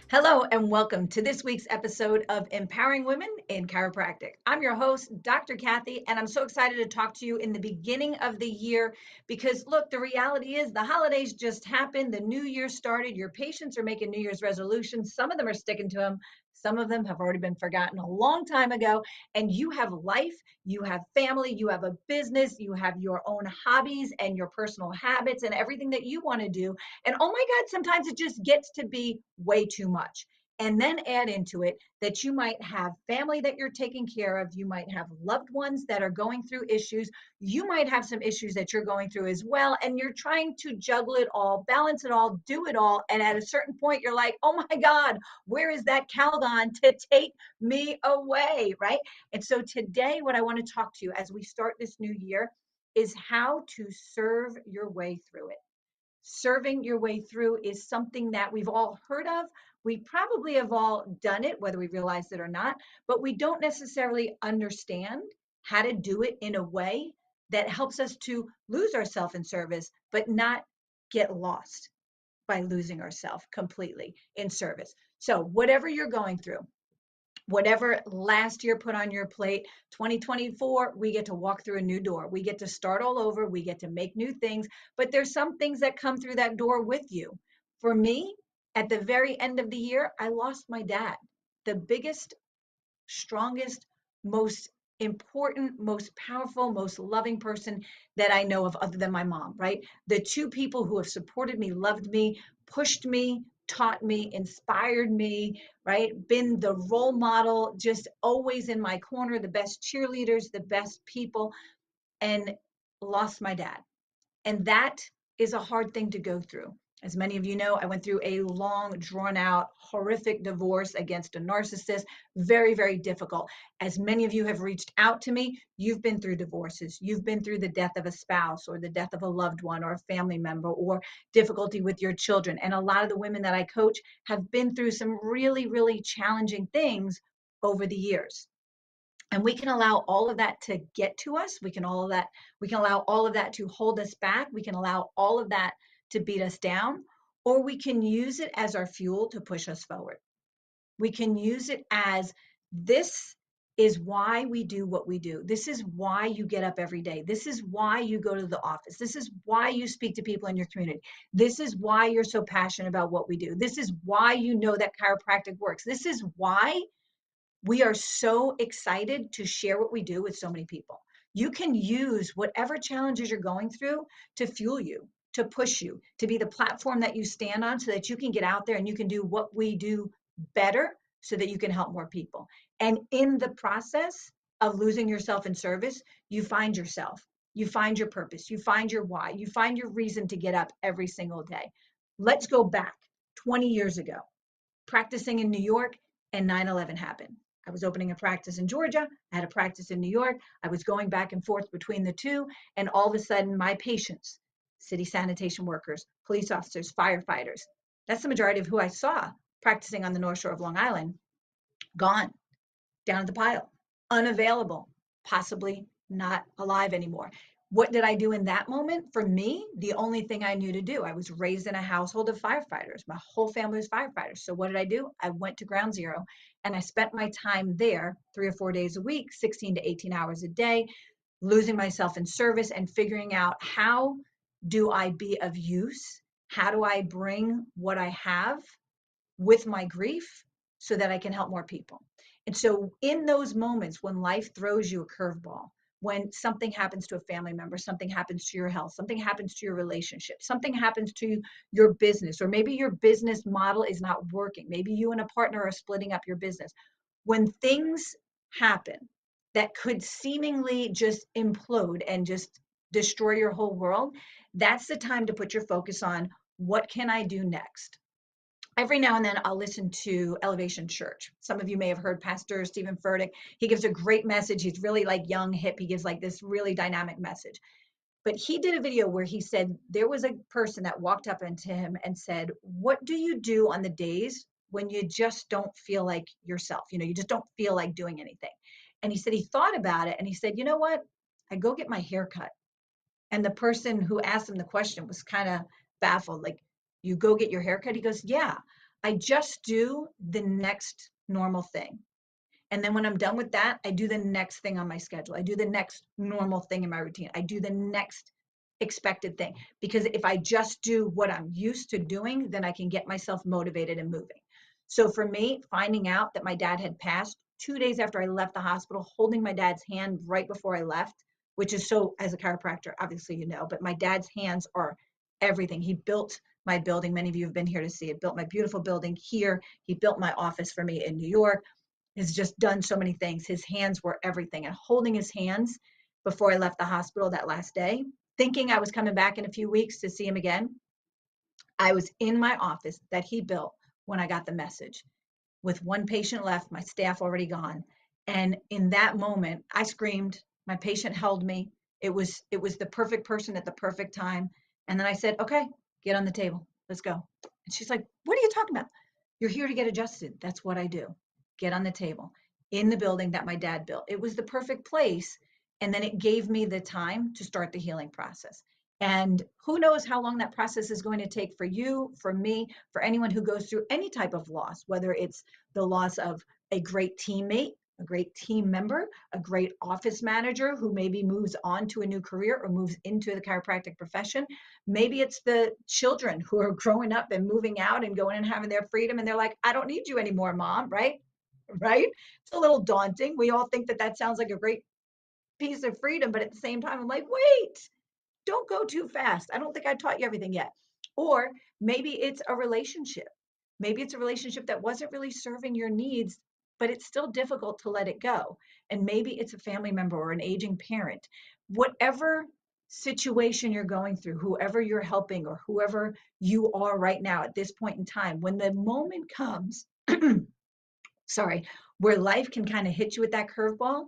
Hello and welcome to this week's episode of Empowering Women in Chiropractic. I'm your host, Dr. Cathy, and I'm so excited to talk to you in the beginning of the year because look, the reality is the holidays just happened, the new year started, your patients are making New Year's resolutions, some of them are sticking to them, some of them have already been forgotten a long time ago, and you have life, you have family, you have a business, you have your own hobbies and your personal habits and everything that you want to do. And oh my God, sometimes it just gets to be way too much. And then add into it that you might have family that you're taking care of. You might have loved ones that are going through issues. You might have some issues that you're going through as well. And you're trying to juggle it all, balance it all, do it all. And at a certain point, you're like, oh my God, where is that Calgon to take me away? Right. And so today, what I want to talk to you as we start this new year is how to serve your way through it. Serving your way through is something that we've all heard of. We probably have all done it, whether we realize it or not, but we don't necessarily understand how to do it in a way that helps us to lose ourselves in service, but not get lost by losing ourselves completely in service. So, whatever you're going through, whatever last year put on your plate, 2024, we get to walk through a new door. We get to start all over. We get to make new things, but there's some things that come through that door with you. For me, at the very end of the year, I lost my dad, the biggest, strongest, most important, most powerful, most loving person that I know of other than my mom, right? The two people who have supported me, loved me, pushed me, taught me, inspired me, right? Been the role model, just always in my corner, the best cheerleaders, the best people, and lost my dad. And that is a hard thing to go through. As many of you know, I went through a long, drawn out, horrific divorce against a narcissist. Very, very difficult. As many of you have reached out to me, you've been through divorces. You've been through the death of a spouse or the death of a loved one or a family member or difficulty with your children. And a lot of the women that I coach have been through some really, really challenging things over the years. And we can allow all of that to get to us. We can allow all of that to hold us back. We can allow all of that to beat us down, or we can use it as our fuel to push us forward. We can use it as this is why we do what we do. This is why you get up every day. This is why you go to the office. This is why you speak to people in your community. This is why you're so passionate about what we do. This is why you know that chiropractic works. This is why we are so excited to share what we do with so many people. You can use whatever challenges you're going through to fuel you, to push you, to be the platform that you stand on so that you can get out there and you can do what we do better so that you can help more people. And in the process of losing yourself in service, you find yourself, you find your purpose, you find your why, you find your reason to get up every single day. Let's go back 20 years ago, practicing in New York, and 9/11 happened. I was opening a practice in Georgia. I had a practice in New York. I was going back and forth between the two. And all of a sudden, my patients, city sanitation workers, police officers, firefighters, that's the majority of who I saw practicing on the North Shore of Long Island, gone, down at the pile, unavailable, possibly not alive anymore. What did I do in that moment? For me, the only thing I knew to do, I was raised in a household of firefighters. My whole family was firefighters. So what did I do? I went to ground zero and I spent my time there 3 or 4 days a week, 16 to 18 hours a day, losing myself in service and figuring out how do I be of use? How do I bring what I have with my grief so that I can help more people? And so, in those moments when life throws you a curveball, when something happens to a family member, something happens to your health, something happens to your relationship, something happens to your business, or maybe your business model is not working, maybe you and a partner are splitting up your business. When things happen that could seemingly just implode and just destroy your whole world, that's the time to put your focus on what can I do next? Every now and then I'll listen to Elevation Church. Some of you may have heard Pastor Stephen Furtick. He gives a great message. He's really like young, hip. He gives like this really dynamic message. But he did a video where he said there was a person that walked up into him and said, what do you do on the days when you just don't feel like yourself? You know, you just don't feel like doing anything. And he said he thought about it and he said, you know what? I go get my hair cut. And the person who asked him the question was kind of baffled, like, you go get your hair cut? He goes, yeah. I just do the next normal thing. And then when I'm done with that, I do the next thing on my schedule. I do the next normal thing in my routine. I do the next expected thing. Because if I just do what I'm used to doing, then I can get myself motivated and moving. So for me, finding out that my dad had passed 2 days after I left the hospital, holding my dad's hand right before I left, which is so, as a chiropractor, obviously, but my dad's hands are everything. He built my building. Many of you have been here to see it. Built my beautiful building here. He built my office for me in New York. Has just done so many things. His hands were everything. And holding his hands before I left the hospital that last day, thinking I was coming back in a few weeks to see him again, I was in my office that he built when I got the message with one patient left, my staff already gone. And in that moment, I screamed. My patient held me. It was the perfect person at the perfect time. And then I said, okay, get on the table. Let's go. And she's like, what are you talking about? You're here to get adjusted. That's what I do. Get on the table in the building that my dad built. It was the perfect place. And then it gave me the time to start the healing process. And who knows how long that process is going to take for you, for me, for anyone who goes through any type of loss, whether it's the loss of a great teammate, a great team member, a great office manager who maybe moves on to a new career or moves into the chiropractic profession. Maybe it's the children who are growing up and moving out and going and having their freedom. And they're like, I don't need you anymore, mom, right? Right? It's a little daunting. We all think that that sounds like a great piece of freedom. But at the same time, I'm like, wait, don't go too fast. I don't think I taught you everything yet. Or maybe it's a relationship. Maybe it's a relationship that wasn't really serving your needs, but it's still difficult to let it go. And maybe it's a family member or an aging parent. Whatever situation you're going through, whoever you're helping or whoever you are right now at this point in time, when the moment comes, sorry, where life can kind of hit you with that curveball,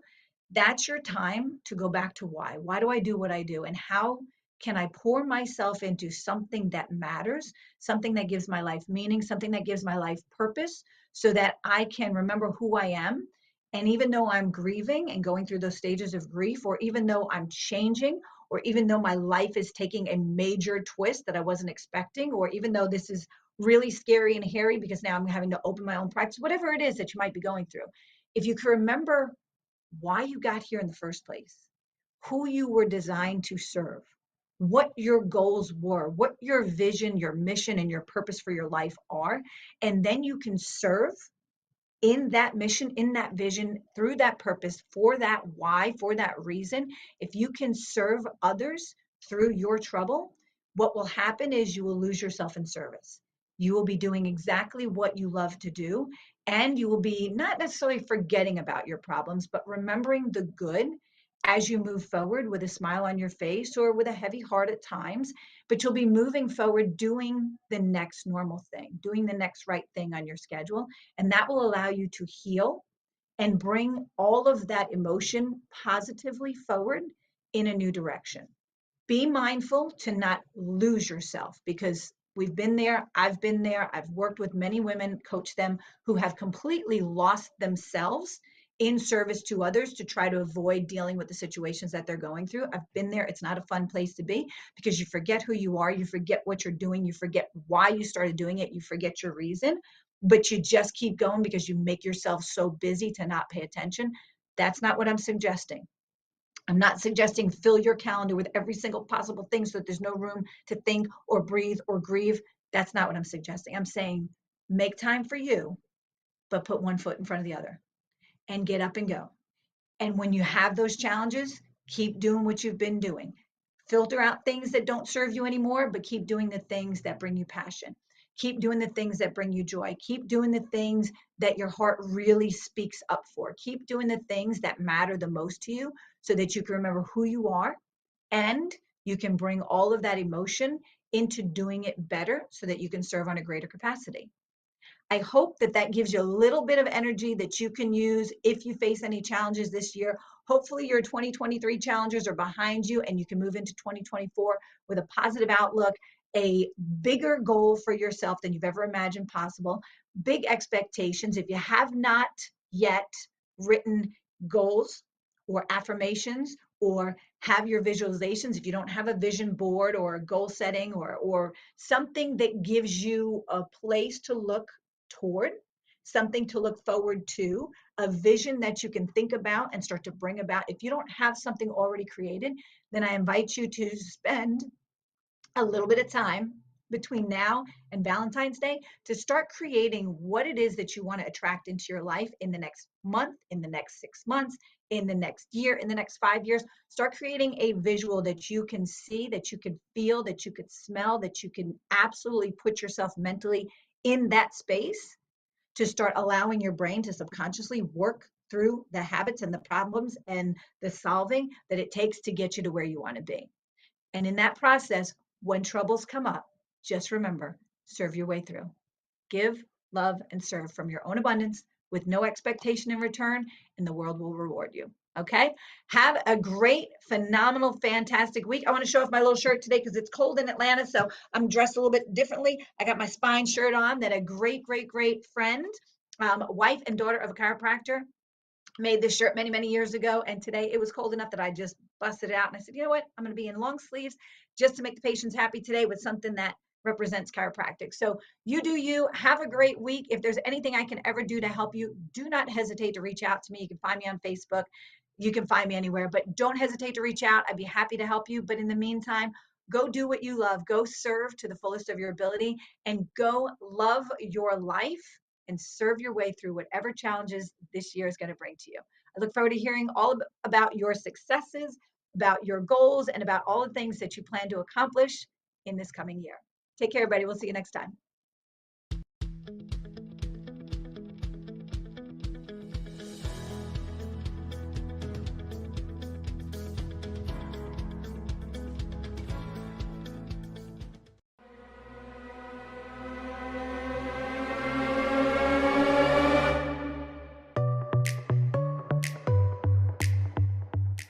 that's your time to go back to why. Why do I do what I do? And how can I pour myself into something that matters, something that gives my life meaning, something that gives my life purpose, so that I can remember who I am. And even though I'm grieving and going through those stages of grief, or even though I'm changing, or even though my life is taking a major twist that I wasn't expecting, or even though this is really scary and hairy because now I'm having to open my own practice, whatever it is that you might be going through, if you can remember why you got here in the first place, who you were designed to serve, what your goals were, what your vision, your mission, and your purpose for your life are, and then you can serve in that mission, in that vision, through that purpose, for that why, for that reason. If you can serve others through your trouble, what will happen is you will lose yourself in service. You will be doing exactly what you love to do, and you will be not necessarily forgetting about your problems, but remembering the good as you move forward with a smile on your face or with a heavy heart at times. But you'll be moving forward, doing the next normal thing, doing the next right thing on your schedule. And that will allow you to heal and bring all of that emotion positively forward in a new direction. Be mindful to not lose yourself, because we've been there. I've been there. I've worked with many women, coached them who have completely lost themselves in service to others to try to avoid dealing with the situations that they're going through. I've been there. It's not a fun place to be, because you forget who you are. You forget what you're doing. You forget why you started doing it. You forget your reason, but you just keep going because you make yourself so busy to not pay attention. That's not what I'm suggesting. I'm not suggesting fill your calendar with every single possible thing so that there's no room to think or breathe or grieve. That's not what I'm suggesting. I'm saying make time for you, but put one foot in front of the other and get up and go. And when you have those challenges, keep doing what you've been doing. Filter out things that don't serve you anymore, but keep doing the things that bring you passion. Keep doing the things that bring you joy. Keep doing the things that your heart really speaks up for. Keep doing the things that matter the most to you, so that you can remember who you are, and you can bring all of that emotion into doing it better so that you can serve on a greater capacity. I hope that that gives you a little bit of energy that you can use if you face any challenges this year. Hopefully your 2023 challenges are behind you and you can move into 2024 with a positive outlook, a bigger goal for yourself than you've ever imagined possible, big expectations. If you have not yet written goals or affirmations or have your visualizations. If you don't have a vision board or a goal setting or something that gives you a place to look toward, something to look forward to, a vision that you can think about and start to bring about. If you don't have something already created, then I invite you to spend a little bit of time between now and Valentine's Day to start creating what it is that you want to attract into your life in the next month, in the next 6 months, in the next year, in the next 5 years. Start creating a visual that you can see, that you can feel, that you could smell, that you can absolutely put yourself mentally in that space to start allowing your brain to subconsciously work through the habits and the problems and the solving that it takes to get you to where you want to be. And in that process, when troubles come up, just remember, serve your way through. Give, love, and serve from your own abundance with no expectation in return, and the world will reward you. Okay? Have a great, phenomenal, fantastic week. I want to show off my little shirt today because it's cold in Atlanta, so I'm dressed a little bit differently. I got my spine shirt on that a great, great, great friend, wife and daughter of a chiropractor, made this shirt many, many years ago. And today it was cold enough that I just busted it out. And I said, you know what? I'm going to be in long sleeves just to make the patients happy today with something that represents chiropractic. So you do you. Have a great week. If there's anything I can ever do to help you, do not hesitate to reach out to me. You can find me on Facebook. You can find me anywhere, but don't hesitate to reach out. I'd be happy to help you. But in the meantime, go do what you love. Go serve to the fullest of your ability and go love your life and serve your way through whatever challenges this year is going to bring to you. I look forward to hearing all about your successes, about your goals, and about all the things that you plan to accomplish in this coming year. Take care, everybody. We'll see you next time.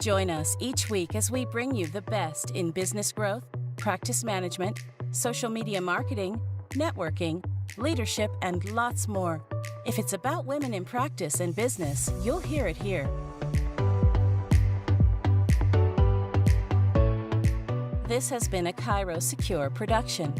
Join us each week as we bring you the best in business growth, practice management, social media marketing, networking, leadership, and lots more. If it's about women in practice and business, you'll hear it here. This has been a ChiroSecure production.